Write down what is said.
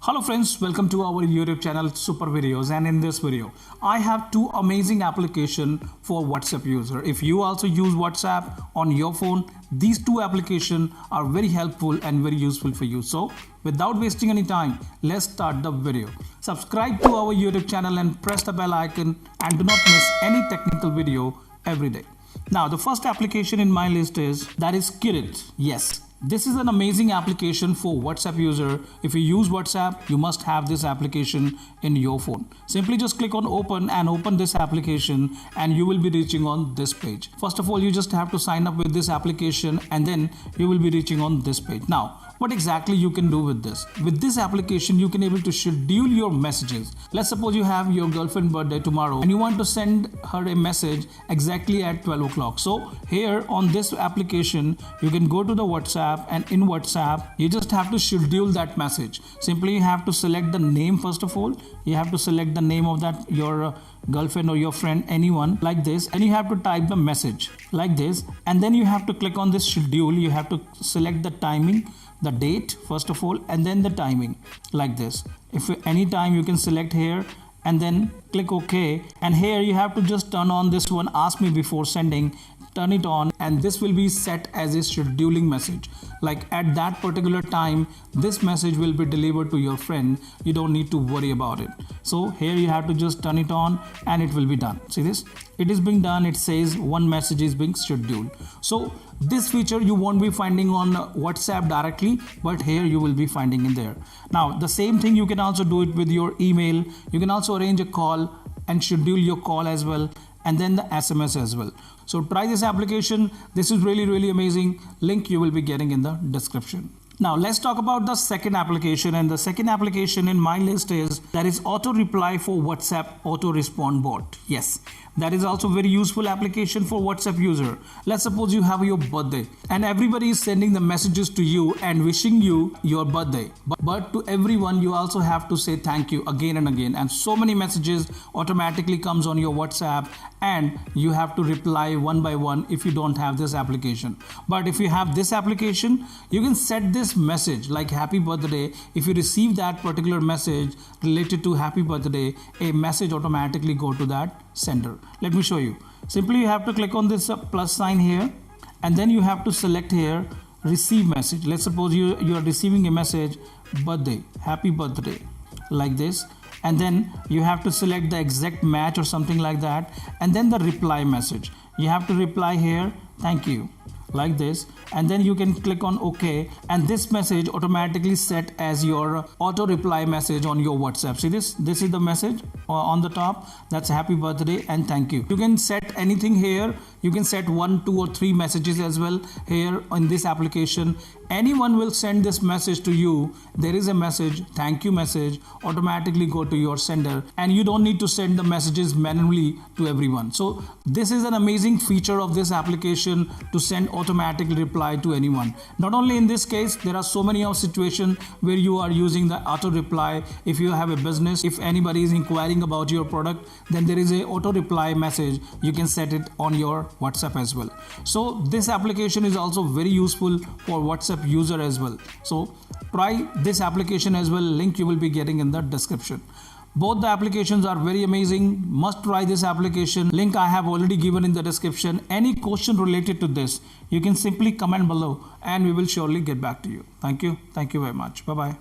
Hello friends, welcome to our YouTube channel Super Videos, and in this video I have two amazing applications for WhatsApp user. If you also use WhatsApp on your phone, these two applications are very helpful and very useful for you. So without wasting any time, let's start the video. Subscribe to our YouTube channel and press the bell icon and do not miss any technical video every day. Now the first application in my list is Kirit. Yes. This is an amazing application for WhatsApp user. If you use WhatsApp, you must have this application in your phone. Simply just click on open and open this application and you will be reaching on this page. First of all, you just have to sign up with this application and then you will be reaching on this page. Now, what exactly you can do with this? With this application, you can able to schedule your messages. Let's suppose you have your girlfriend birthday tomorrow and you want to send her a message exactly at 12 o'clock. So here on this application, you can go to the WhatsApp, and in WhatsApp, you just have to schedule that message. Simply you have to select the name. First of all, you have to select the name of that your girlfriend or your friend, anyone like this, and you have to type the message like this, and then you have to click on this schedule. You have to select the timing, the date first of all, and then the timing like this. If any time, you can select here and then click OK, and here you have to just turn on this one, ask me before sending. Turn it on and this will be set as a scheduling message. Like at that particular time, this message will be delivered to your friend. You don't need to worry about it. So here you have to just turn it on and it will be done. See this? It is being done. It says one message is being scheduled. So this feature you won't be finding on WhatsApp directly, but here you will be finding in there. Now the same thing you can also do it with your email. You can also arrange a call and schedule your call as well, and then the SMS as well. So try this application. This is really amazing. Link you will be getting in the description. Now let's talk about the second application, and the second application in my list is auto reply for WhatsApp auto respond bot. Yes, that is also very useful application for WhatsApp user. Let's suppose you have your birthday and everybody is sending the messages to you and wishing you your birthday, but to everyone you also have to say thank you again and again, and so many messages automatically comes on your WhatsApp and you have to reply one by one if you don't have this application. But if you have this application, you can set this message like happy birthday. If you receive that particular message related to happy birthday, a message automatically go to that sender. Let me show you. Simply you have to click on this plus sign here, and then you have to select here receive message. Let's suppose you are receiving a message birthday, happy birthday, like this, and then you have to select the exact match or something like that, and then the reply message. You have to reply here thank you like this, and then you can click on OK, and this message automatically set as your auto reply message on your WhatsApp. See this is the message on the top, that's happy birthday and thank you. You can set anything here. You can set 1, 2 or 3 messages as well here in this application. Anyone will send this message to you, there is a message, thank you message, automatically go to your sender, and you don't need to send the messages manually to everyone. So this is an amazing feature of this application to send automatic reply to anyone. Not only in this case, there are so many of situations where you are using the auto reply. If you have a business, if anybody is inquiring about your product, then there is a auto reply message. You can set it on your WhatsApp as well. So this application is also very useful for WhatsApp user as well. So try this application as well. Link you will be getting in the description. Both the applications are very amazing. Must try this application. Link I have already given in the description. Any question related to this, you can simply comment below and we will surely get back to you. Thank you. Thank you very much. Bye-bye.